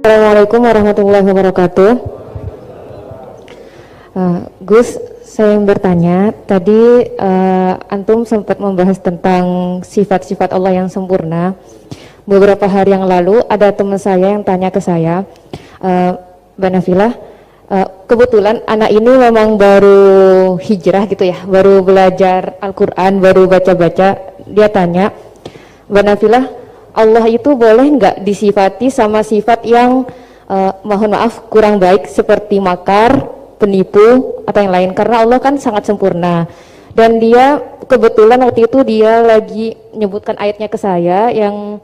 Assalamualaikum warahmatullahi wabarakatuh. Gus, saya yang bertanya, tadi Antum sempat membahas tentang sifat-sifat Allah yang sempurna. Beberapa hari yang lalu ada teman saya yang tanya ke saya, Mbak Nafilah, kebetulan anak ini memang baru hijrah gitu ya, baru belajar Al-Quran, baru baca-baca. Dia tanya, Mbak Nafilah, Allah itu boleh nggak disifati sama sifat yang mohon maaf kurang baik seperti makar, penipu atau yang lain, karena Allah kan sangat sempurna. Dan dia kebetulan waktu itu dia lagi menyebutkan ayatnya ke saya yang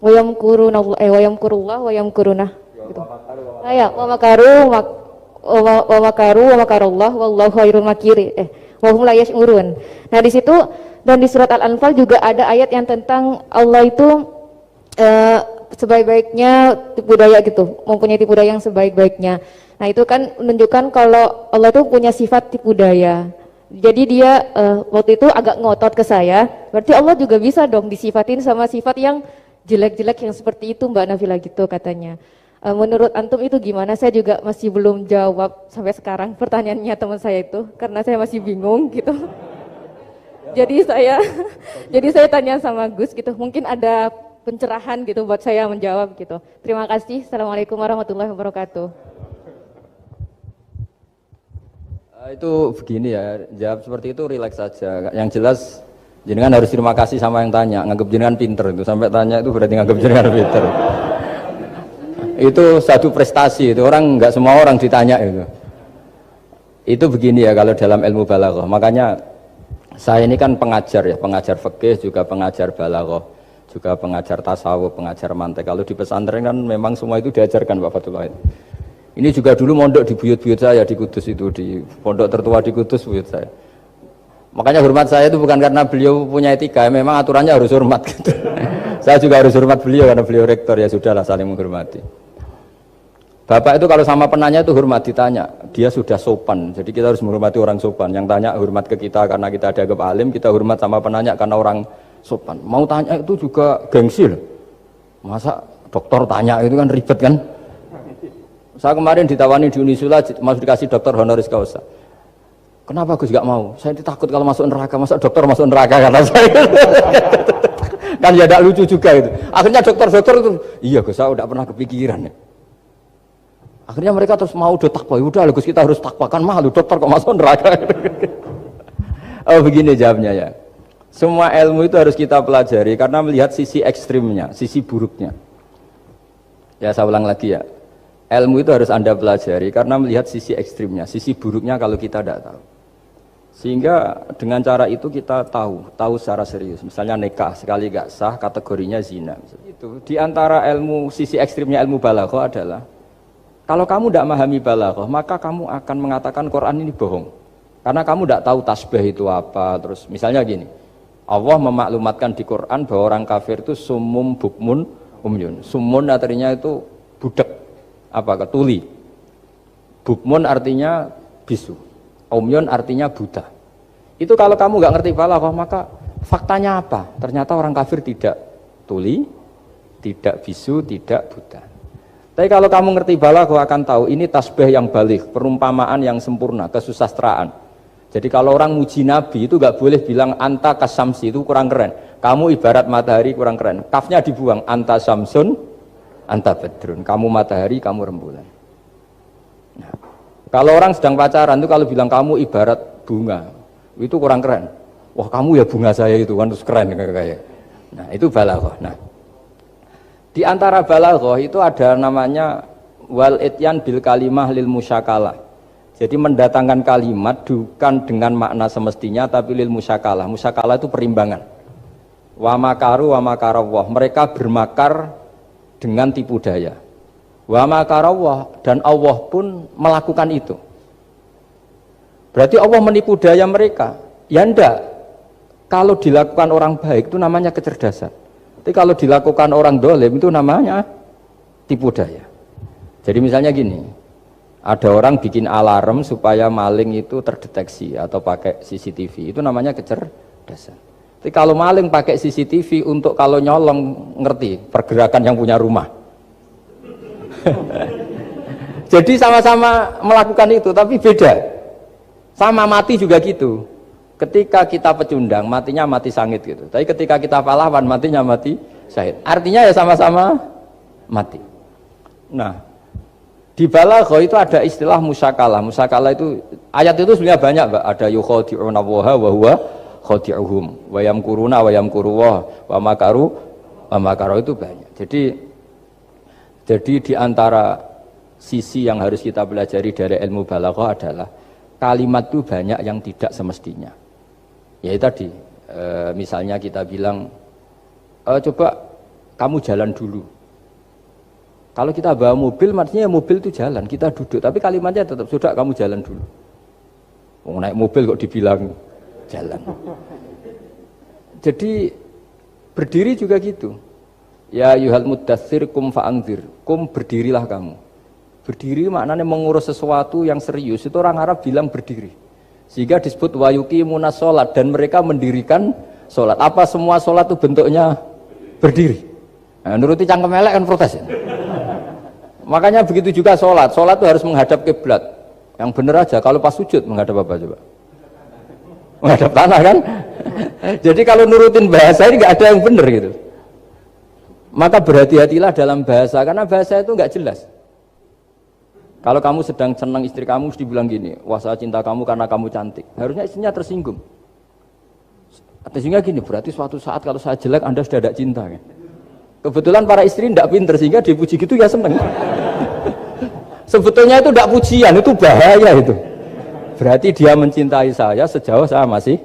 wayamkuruna wayamkuruna gitu. Wa makaru wa makarullah wallahu khairul makiri wa hum la yash'urun. Nah di situ dan di surat Al-Anfal juga ada ayat yang tentang Allah itu sebaik-baiknya tipu daya gitu, mempunyai tipu daya yang sebaik-baiknya. Nah itu kan menunjukkan kalau Allah itu punya sifat tipu daya. Jadi dia waktu itu agak ngotot ke saya, berarti Allah juga bisa dong disifatin sama sifat yang jelek-jelek yang seperti itu Mbak Nafila gitu katanya. Menurut Antum itu gimana? Saya juga masih belum jawab sampai sekarang pertanyaannya teman saya itu, karena saya masih bingung gitu. Jadi saya tanya sama Gus gitu, mungkin ada pencerahan gitu buat saya menjawab gitu. Terima kasih. Assalamualaikum warahmatullahi wabarakatuh. Itu begini ya, jawab seperti itu rileks saja. Yang jelas jenengan harus terima kasih sama yang tanya, nganggap jenengan pinter itu. Sampai tanya itu berarti nganggap jenengan pinter. Itu satu prestasi itu, orang nggak semua orang ditanya itu. Itu begini ya kalau dalam ilmu balaghah. Makanya saya ini kan pengajar ya, pengajar fikih juga pengajar balaghah, juga pengajar tasawuf, pengajar mantek. Kalau di pesantren kan memang semua itu diajarkan Pak Fatullah. Ini juga dulu mondok di buyut-buyut saya di Kudus itu, di pondok tertua di Kudus buyut saya. Makanya hormat saya itu bukan karena beliau punya etika, memang aturannya harus hormat gitu. Saya juga harus hormat beliau karena beliau rektor, ya sudahlah saling menghormati. Bapak itu kalau sama penanya itu hormat, ditanya, dia sudah sopan. Jadi kita harus menghormati orang sopan. Yang tanya hormat ke kita karena kita dianggap alim, kita hormat sama penanya karena orang sopan. Mau tanya itu juga gengsi loh. Masa dokter tanya itu kan ribet kan? Saya kemarin ditawani di Unisula, masuk dikasih dokter honoris causa. Kenapa Gus gak mau? Saya takut kalau masuk neraka, masa dokter masuk neraka karena saya. Kan ya tidak lucu juga itu. Akhirnya dokter-dokter itu, iya Gus, saya udah pernah kepikiran ya. Akhirnya mereka terus mau udah takwa, udah Gus kita harus takwa, kan malu dokter kok masuk neraka. Oh begini jawabnya ya. Semua ilmu itu harus kita pelajari karena melihat sisi ekstrimnya, sisi buruknya. Ya saya ulang lagi ya. Ilmu itu harus Anda pelajari karena melihat sisi ekstrimnya, sisi buruknya kalau kita tidak tahu. Sehingga dengan cara itu kita tahu secara serius. Misalnya nikah sekali gak sah kategorinya zina. Itu di antara ilmu sisi ekstrimnya ilmu balaghah adalah kalau kamu tidak memahami balaghah, maka kamu akan mengatakan Quran ini bohong. Karena kamu tidak tahu tasbih itu apa. Terus misalnya gini, Allah memaklumatkan di Quran bahwa orang kafir itu sumum bukmun umyun. Sumun artinya itu budak, ketuli. Bukmun artinya bisu. Umyun artinya buta. Itu kalau kamu nggak ngerti balaghah, maka faktanya apa? Ternyata orang kafir tidak tuli, tidak bisu, tidak buta. Tapi kalau kamu ngerti balaghah akan tahu ini tasbih yang baligh, perumpamaan yang sempurna, kesusastraan. Jadi kalau orang muji Nabi itu nggak boleh bilang anta kasamsi, itu kurang keren. Kamu ibarat matahari, kurang keren. Kafnya dibuang, anta samsun, anta badrun. Kamu matahari, kamu rembulan. Nah, kalau orang sedang pacaran itu kalau bilang kamu ibarat bunga, itu kurang keren. Wah kamu ya bunga saya itu kan terus keren kayak. Nah itu balaghah. Nah di antara balaghah itu ada namanya wal ityan bil kalimah lil musyakalah. Jadi mendatangkan kalimat bukan dengan makna semestinya tapi lil musyakalah. Musyakalah itu perimbangan. Wa makaru wa makarawah. Mereka bermakar dengan tipu daya. Wa makarawah, dan Allah pun melakukan itu. Berarti Allah menipu daya mereka. Ya enggak. Kalau dilakukan orang baik itu namanya kecerdasan. Tapi kalau dilakukan orang dolim itu namanya tipu daya. Jadi misalnya gini, ada orang bikin alarm supaya maling itu terdeteksi atau pakai CCTV, itu namanya kecerdasan. Tapi kalau maling pakai CCTV untuk kalau nyolong, ngerti pergerakan yang punya rumah. Jadi sama-sama melakukan itu, tapi beda. Sama mati juga gitu. Ketika kita pecundang, matinya mati sangit gitu. Tapi ketika kita pahlawan, matinya mati syahid. Artinya ya sama-sama mati. Nah, di balagha itu ada istilah musyakalah. Musyakalah itu, ayat itu sebenarnya banyak, Mbak. Ada yukhadi'una Allaha wa huwa khadi'uhum. Wa yamkuruna wa yamkuruwah wa makaru wa makaru, itu banyak. Jadi di antara sisi yang harus kita pelajari dari ilmu balaghah adalah kalimat itu banyak yang tidak semestinya. Ya tadi, misalnya kita bilang, coba kamu jalan dulu. Kalau kita bawa mobil, maksudnya mobil itu jalan, kita duduk. Tapi kalimatnya tetap, sudah kamu jalan dulu. Mau naik mobil kok dibilang jalan. Jadi berdiri juga gitu. Ya yuhal muddatsir kum fa'angzir. Kum, berdirilah kamu. Berdiri maknanya mengurus sesuatu yang serius. Itu orang Arab bilang berdiri. Sehingga disebut wayuki munas sholat. Dan mereka mendirikan sholat. Apa semua sholat itu bentuknya berdiri? Nah, nuruti cangkem elek kan protes ya? Makanya begitu juga sholat. Sholat itu harus menghadap kiblat. Yang benar aja, kalau pas sujud menghadap apa coba? Menghadap tanah kan? Jadi kalau nurutin bahasa ini nggak ada yang benar gitu. Maka berhati-hatilah dalam bahasa, karena bahasa itu nggak jelas. Kalau kamu sedang senang istri kamu, mesti bilang gini, wah saya cinta kamu karena kamu cantik. Harusnya istrinya tersinggung. Sehingga gini, berarti suatu saat kalau saya jelek, Anda sudah tidak cinta. Kan? Kebetulan para istri tidak pinter, sehingga dipuji gitu ya seneng. Sebetulnya itu tidak pujian, itu bahaya itu. Berarti dia mencintai saya sejauh saya masih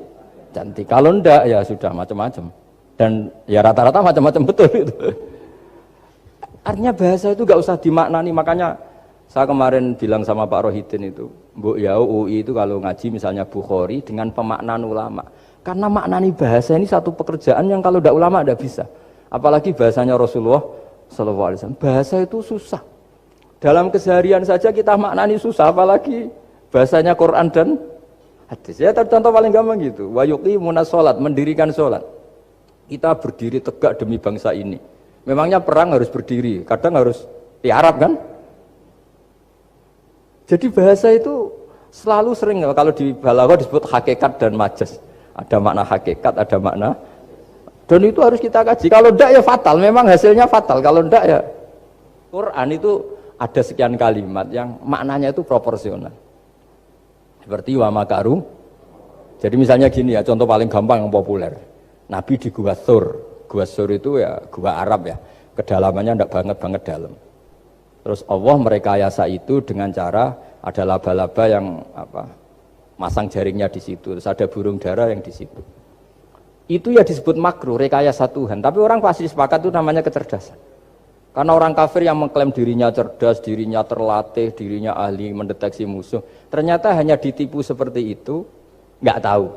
cantik. Kalau enggak, ya sudah macam-macam. Dan ya rata-rata macam-macam betul itu. Artinya bahasa itu nggak usah dimaknani, makanya saya kemarin bilang sama Pak Rohidin itu, Mbok Yau UI itu kalau ngaji misalnya Bukhari dengan pemaknaan ulama. Karena maknani bahasa ini satu pekerjaan yang kalau tidak ulama tidak bisa. Apalagi bahasanya Rasulullah SAW. Bahasa itu susah. Dalam keseharian saja kita maknani susah, apalagi bahasanya Quran dan hadis. Ya contoh paling gampang gitu. Wa yuqimuna sholat, mendirikan sholat. Kita berdiri tegak demi bangsa ini. Memangnya perang harus berdiri, kadang harus tiarap kan? Jadi bahasa itu selalu sering, kalau di balaghah disebut hakikat dan majas. Ada makna hakikat, ada makna. Dan itu harus kita kaji. Kalau enggak ya fatal, memang hasilnya fatal. Kalau enggak ya Quran itu ada sekian kalimat yang maknanya itu proporsional. Seperti wa makaru. Jadi misalnya gini ya, contoh paling gampang yang populer. Nabi di Gua Thur. Gua Thur itu ya gua Arab ya. Kedalamannya enggak banget dalam. Terus Allah merekayasa itu dengan cara ada laba-laba yang masang jaringnya di situ, terus ada burung dara yang di situ. Itu ya disebut makruh, rekayasa Tuhan. Tapi orang pasti sepakat itu namanya kecerdasan. Karena orang kafir yang mengklaim dirinya cerdas, dirinya terlatih, dirinya ahli mendeteksi musuh, ternyata hanya ditipu seperti itu, nggak tahu.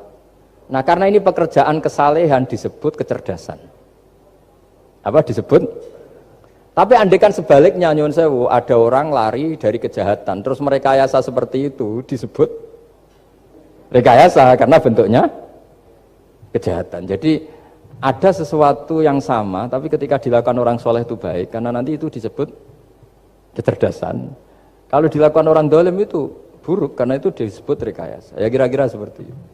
Nah karena ini pekerjaan kesalehan disebut kecerdasan. Apa disebut? Tapi andaikan sebaliknya, nyuwun sewu, ada orang lari dari kejahatan, terus merekayasa seperti itu disebut rekayasa karena bentuknya kejahatan. Jadi ada sesuatu yang sama, tapi ketika dilakukan orang soleh itu baik, karena nanti itu disebut kecerdasan. Kalau dilakukan orang dolim itu buruk, karena itu disebut rekayasa. Ya kira-kira seperti itu.